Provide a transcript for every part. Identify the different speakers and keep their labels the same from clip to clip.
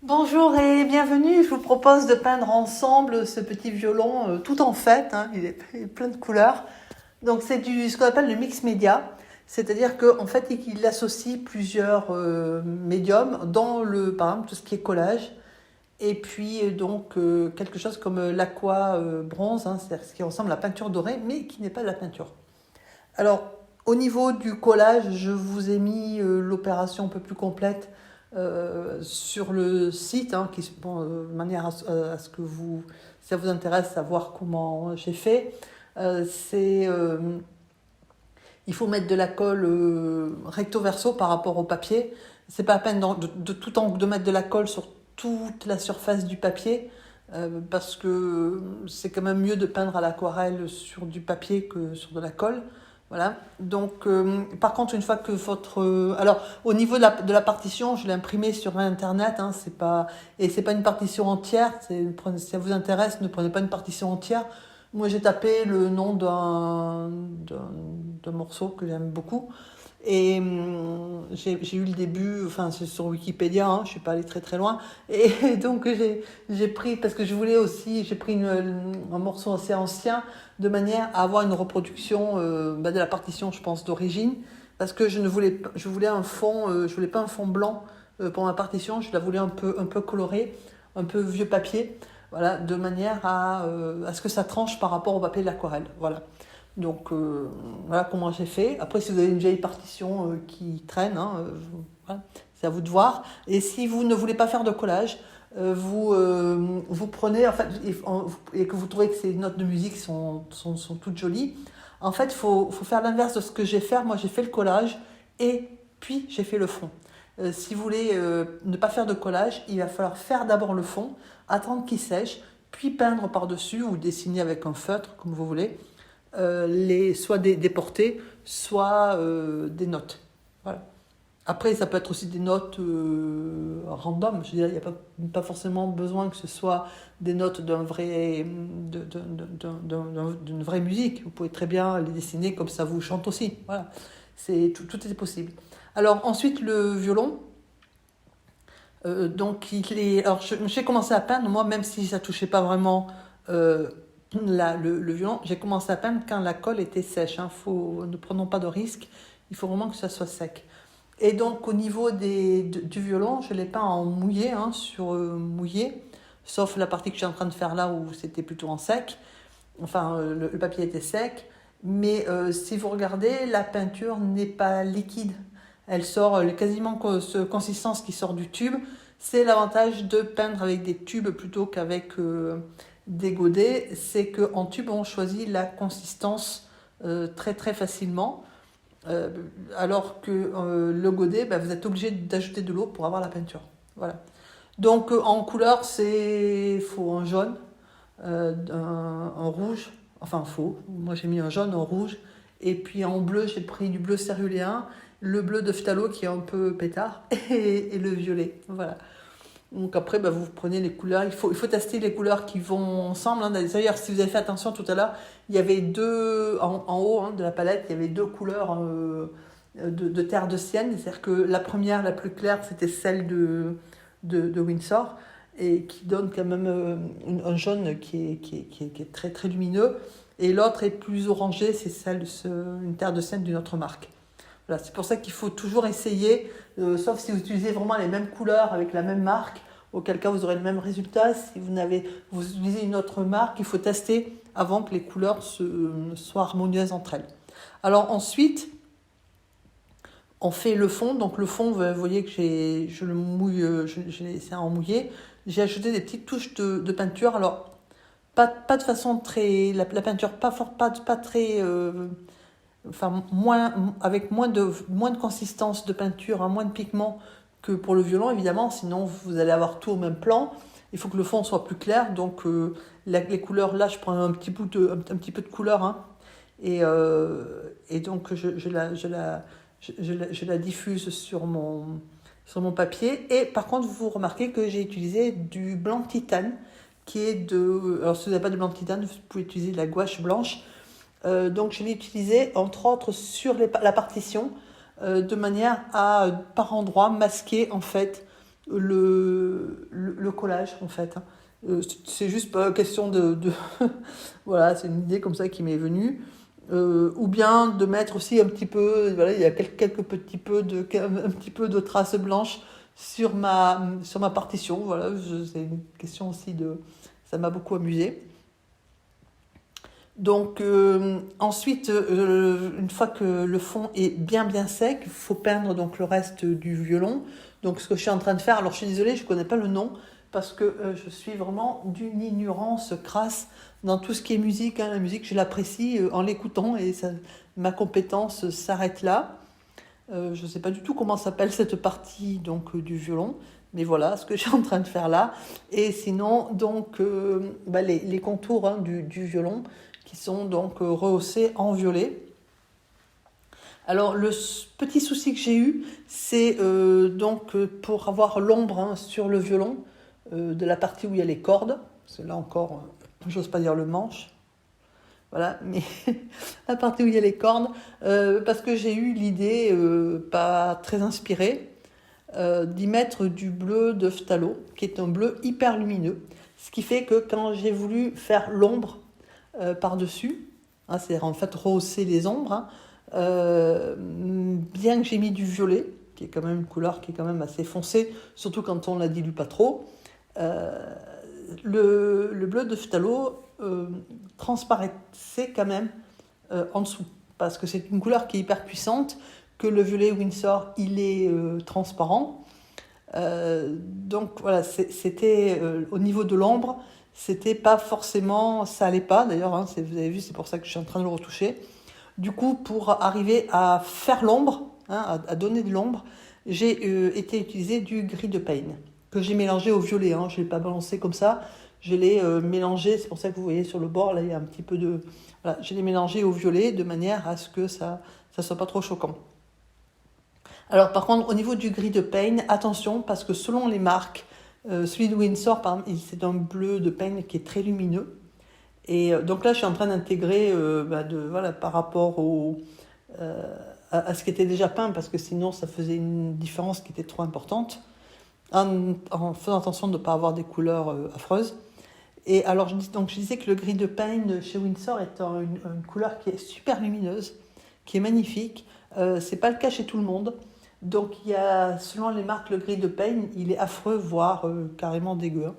Speaker 1: Bonjour et bienvenue. Je vous propose de peindre ensemble ce petit violon tout en fête, hein, il est plein de couleurs. Donc c'est ce qu'on appelle le mix média, c'est-à-dire qu'en fait il associe plusieurs médiums dans par exemple tout ce qui est collage et puis quelque chose comme l'aqua bronze, hein, c'est-à-dire ce qui ressemble à la peinture dorée mais qui n'est pas de la peinture. Alors, au niveau du collage, je vous ai mis l'opération un peu plus complète sur le site, hein, de manière à ce que si ça vous intéresse, savoir comment j'ai fait. Euh, c'est, euh, il faut mettre de la colle recto verso par rapport au papier. C'est pas la peine de mettre de la colle sur toute la surface du papier. Parce que c'est quand même mieux de peindre à l'aquarelle sur du papier que sur de la colle. Voilà. Donc, par contre, une fois que alors, au niveau de la partition, je l'ai imprimée sur Internet. Hein, c'est pas une partition entière. Si ça vous intéresse, ne prenez pas une partition entière. Moi, j'ai tapé le nom d'un morceau que j'aime beaucoup. Et j'ai eu le début, enfin c'est sur Wikipédia, hein, je suis pas allée très très loin. Et donc j'ai pris, parce que je voulais aussi, j'ai pris un morceau assez ancien, de manière à avoir une reproduction de la partition, je pense, d'origine. Parce que je voulais un fond, je voulais pas un fond blanc pour ma partition, je la voulais un peu colorée, un peu vieux papier, voilà, de manière à ce que ça tranche par rapport au papier de l'aquarelle, voilà. Donc voilà comment j'ai fait. Après, si vous avez une vieille partition qui traîne, hein, voilà, c'est à vous de voir. Et si vous ne voulez pas faire de collage, vous prenez, en fait, et que vous trouvez que ces notes de musique sont toutes jolies, en fait, faut faire l'inverse de ce que j'ai fait. Moi, j'ai fait le collage et puis j'ai fait le fond. Si vous voulez ne pas faire de collage, il va falloir faire d'abord le fond, attendre qu'il sèche, puis peindre par-dessus ou dessiner avec un feutre, comme vous voulez soit des portées, soit des notes. Voilà. Après, ça peut être aussi des notes random. Je veux dire, il n'y a pas forcément besoin que ce soit des notes d'une vraie musique. Vous pouvez très bien les dessiner comme ça vous chante aussi. Voilà. Tout est possible. Alors ensuite, le violon. Alors j'ai commencé à peindre, moi, même si ça touchait pas vraiment euh, le violon, j'ai commencé à peindre quand la colle était sèche. Hein. Ne prenons pas de risques, il faut vraiment que ça soit sec. Et donc au niveau du violon, je l'ai peint en mouillé, hein, sur mouillé, sauf la partie que je suis en train de faire là où c'était plutôt en sec. Enfin, le papier était sec. Mais si vous regardez, la peinture n'est pas liquide. Elle sort quasiment ce consistance qui sort du tube. C'est l'avantage de peindre avec des tubes plutôt qu'avec des godets. C'est qu'en tube, on choisit la consistance très très facilement. Euh, Alors que le godet, vous êtes obligé d'ajouter de l'eau pour avoir la peinture. Voilà. Donc en couleur, faut un jaune, un rouge, enfin faux. Moi j'ai mis un jaune, un rouge, et puis en bleu j'ai pris du bleu céruléen, le bleu de phthalo qui est un peu pétard, et le violet. Voilà. Donc après, vous prenez les couleurs. Il faut tester les couleurs qui vont ensemble. Hein. D'ailleurs, si vous avez fait attention tout à l'heure, il y avait en haut, hein, de la palette, il y avait deux couleurs de terre de Sienne. C'est-à-dire que la première, la plus claire, c'était celle de Windsor et qui donne quand même un jaune qui est très très lumineux. Et l'autre est plus orangé, c'est une terre de Sienne d'une autre marque. Voilà, c'est pour ça qu'il faut toujours essayer, sauf si vous utilisez vraiment les mêmes couleurs avec la même marque, auquel cas vous aurez le même résultat. Si vous utilisez une autre marque, il faut tester avant que les couleurs soient harmonieuses entre elles. Alors ensuite, on fait le fond. Donc le fond, vous voyez que je le mouille, je l'ai laissé en mouillé. J'ai ajouté des petites touches de peinture. Alors, pas de façon très... La peinture pas très... enfin, avec moins de consistance de peinture, hein, moins de pigments que pour le violon, évidemment. Sinon, vous allez avoir tout au même plan. Il faut que le fond soit plus clair. Donc, les couleurs, là, je prends un petit peu de couleur. Hein, et donc, je la diffuse sur mon papier. Et par contre, vous remarquez que j'ai utilisé du blanc de titane, qui est de... Alors, si vous n'avez pas de blanc de titane, vous pouvez utiliser de la gouache blanche. Donc, je l'ai utilisé, entre autres, sur la partition, de manière à, par endroit, masquer, en fait, collage en fait, hein. C'est juste pas question voilà, c'est une idée comme ça qui m'est venue. Ou bien de mettre aussi un petit peu, voilà, il y a quelques petits peu un petit peu de traces blanches sur ma partition. Voilà, c'est une question aussi ça m'a beaucoup amusé. Donc ensuite, une fois que le fond est bien sec, il faut peindre donc le reste du violon. Donc ce que je suis en train de faire, alors je suis désolée, je ne connais pas le nom, parce que je suis vraiment d'une ignorance crasse dans tout ce qui est musique, hein. La musique, je l'apprécie en l'écoutant et ma compétence s'arrête là. Je ne sais pas du tout comment s'appelle cette partie donc, du violon, mais voilà ce que je suis en train de faire là. Et sinon, donc, les contours, hein, du violon qui sont donc rehaussés en violet. Alors, le petit souci que j'ai eu, c'est donc pour avoir l'ombre, hein, sur le violon de la partie où il y a les cordes. Parce que là encore, j'ose pas dire le manche. Voilà, mais la partie où il y a les cordes, parce que j'ai eu l'idée, pas très inspirée, d'y mettre du bleu de phthalo, qui est un bleu hyper lumineux. Ce qui fait que quand j'ai voulu faire l'ombre par-dessus, hein, c'est-à-dire en fait rehausser les ombres, hein, bien que j'ai mis du violet, qui est quand même une couleur qui est quand même assez foncée, surtout quand on ne la dilue pas trop, le bleu de phthalo transparaissait quand même en dessous, parce que c'est une couleur qui est hyper puissante, que le violet Winsor, il est transparent. Donc voilà, c'était au niveau de l'ombre, c'était pas forcément, ça allait pas d'ailleurs, hein, vous avez vu, c'est pour ça que je suis en train de le retoucher. Du coup, pour arriver à faire l'ombre, hein, à donner de l'ombre, j'ai été utiliser du gris de Payne, que j'ai mélangé au violet, hein. Je ne l'ai pas balancé comme ça, je l'ai mélangé, c'est pour ça que vous voyez sur le bord, là il y a un petit peu de... Voilà, je l'ai mélangé au violet de manière à ce que ça soit pas trop choquant. Alors par contre, au niveau du gris de Payne, attention, parce que selon les marques, celui de Winsor, par exemple, c'est un bleu de Payne qui est très lumineux. Et donc là, je suis en train d'intégrer, voilà, par rapport à ce qui était déjà peint, parce que sinon, ça faisait une différence qui était trop importante, en faisant attention de ne pas avoir des couleurs affreuses. Et alors, je disais que le gris de Payne chez Winsor est une couleur qui est super lumineuse, qui est magnifique. C'est pas le cas chez tout le monde. Donc, il y a, selon les marques, le gris de Payne, il est affreux, voire carrément dégueu.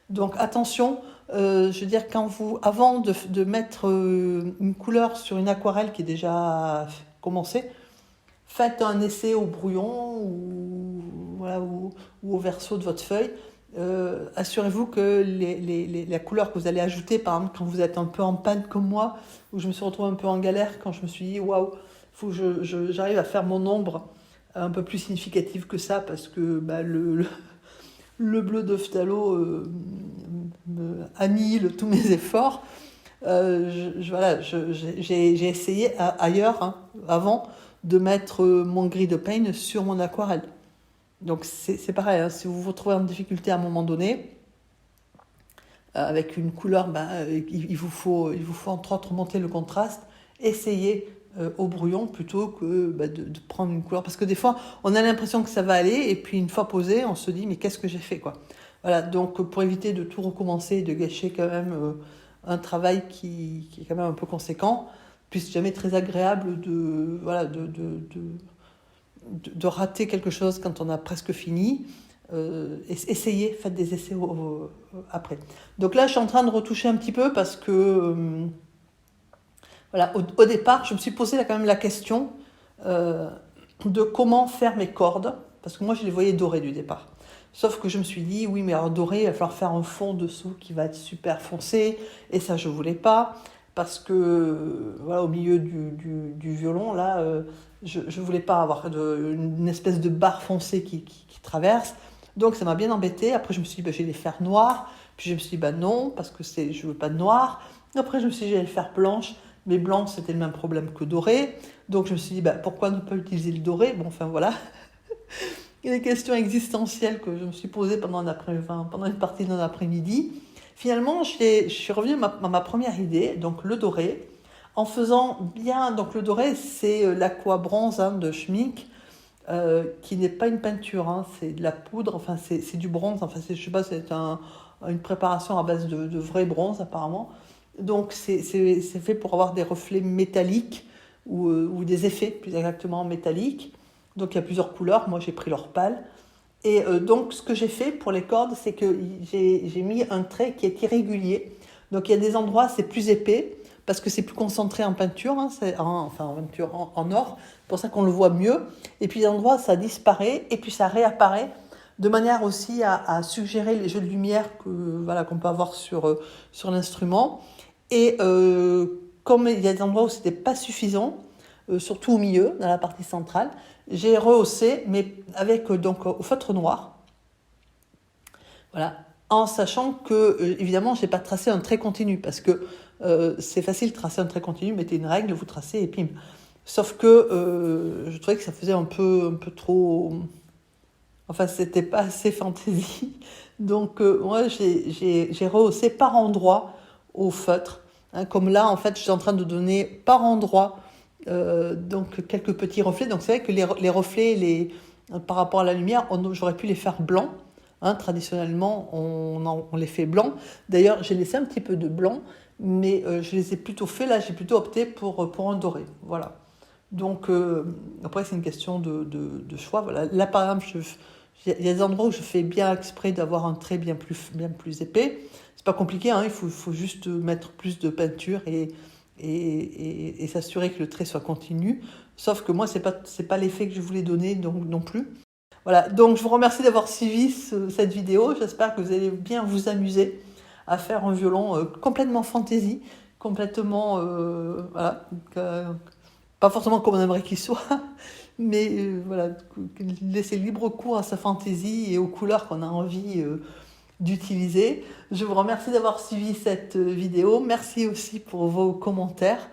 Speaker 1: Donc, attention, je veux dire, avant de mettre une couleur sur une aquarelle qui est déjà commencée, faites un essai au brouillon ou au verso de votre feuille. Assurez-vous que la couleur que vous allez ajouter, par exemple, quand vous êtes un peu en panne comme moi, où je me suis retrouvée un peu en galère, quand je me suis dit, waouh, il faut que j'arrive à faire mon ombre un peu plus significative que ça, parce que le bleu de phthalo annihile tous mes efforts. Voilà, j'ai essayé ailleurs, hein, avant, de mettre mon gris de Payne sur mon aquarelle. Donc c'est pareil, hein, si vous vous retrouvez en difficulté à un moment donné, avec une couleur, il vous faut entre autres monter le contraste, essayez au brouillon plutôt que de prendre une couleur. Parce que des fois, on a l'impression que ça va aller, et puis une fois posé, on se dit, mais qu'est-ce que j'ai fait, quoi. Voilà, donc pour éviter de tout recommencer et de gâcher quand même un travail qui est quand même un peu conséquent, puis c'est jamais très agréable de rater quelque chose quand on a presque fini. Essayez, faites des essais après. Donc là, je suis en train de retoucher un petit peu parce que voilà, au départ, je me suis posé quand même la question de comment faire mes cordes, parce que moi, je les voyais dorées du départ. Sauf que je me suis dit, oui, mais alors doré, il va falloir faire un fond dessous qui va être super foncé, et ça, je voulais pas, parce que voilà, au milieu du violon, là, je voulais pas avoir une espèce de barre foncée qui traverse. Donc ça m'a bien embêtée. Après, je me suis dit, je vais les faire noirs. Puis je me suis dit, non, parce que je veux pas de noir. Après, je me suis dit, je vais les faire blanches. Mais blanc, c'était le même problème que doré. Donc je me suis dit, pourquoi ne pas utiliser le doré? Bon, enfin voilà. Il y a des questions existentielles que je me suis posées pendant une partie d'un après-midi. Finalement, je suis revenue à ma première idée, donc le doré, en faisant bien. Donc le doré, c'est l'aqua bronze, hein, de Schmincke. qui n'est pas une peinture, hein, c'est de la poudre, enfin c'est du bronze, enfin je sais pas, c'est une préparation à base de vrai bronze apparemment. Donc c'est fait pour avoir des reflets métalliques ou des effets plus exactement métalliques. Donc il y a plusieurs couleurs, moi j'ai pris l'Orpal. Et donc ce que j'ai fait pour les cordes, c'est que j'ai mis un trait qui est irrégulier. Donc il y a des endroits c'est plus épais parce que c'est plus concentré en peinture, hein, enfin en peinture en or, c'est pour ça qu'on le voit mieux. Et puis il y a des endroits ça disparaît et puis ça réapparaît de manière aussi à suggérer les jeux de lumière voilà, qu'on peut avoir sur l'instrument. Et comme il y a des endroits où c'était pas suffisant, surtout au milieu, dans la partie centrale, j'ai rehaussé, mais avec donc au feutre noir. Voilà, en sachant que, évidemment, je n'ai pas tracé un trait continu, parce que c'est facile de tracer un trait continu, mettez une règle, vous tracez et pim. Sauf que je trouvais que ça faisait un peu trop... Enfin, c'était pas assez fantaisie. Donc, moi, j'ai rehaussé par endroit au feutre. Hein, comme là, en fait, je suis en train de donner par endroit donc quelques petits reflets. Donc, c'est vrai que les reflets, par rapport à la lumière, j'aurais pu les faire blancs. Hein, traditionnellement, on les fait blancs. D'ailleurs, j'ai laissé un petit peu de blanc, mais je les ai plutôt fait. Là, j'ai plutôt opté pour un doré. Voilà. Donc, après, c'est une question de choix. Voilà. Là, par exemple, il y a des endroits où je fais bien exprès d'avoir un trait bien plus épais. C'est pas compliqué, hein, il faut juste mettre plus de peinture et s'assurer que le trait soit continu. Sauf que moi, c'est pas l'effet que je voulais donner donc, non plus. Voilà, donc je vous remercie d'avoir suivi cette vidéo. J'espère que vous allez bien vous amuser à faire un violon complètement fantaisie, complètement... voilà, pas forcément comme on aimerait qu'il soit, mais voilà, laisser libre cours à sa fantaisie et aux couleurs qu'on a envie d'utiliser. Je vous remercie d'avoir suivi cette vidéo. Merci aussi pour vos commentaires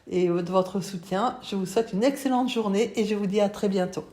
Speaker 1: et de votre soutien. Je vous souhaite une excellente journée et je vous dis à très bientôt.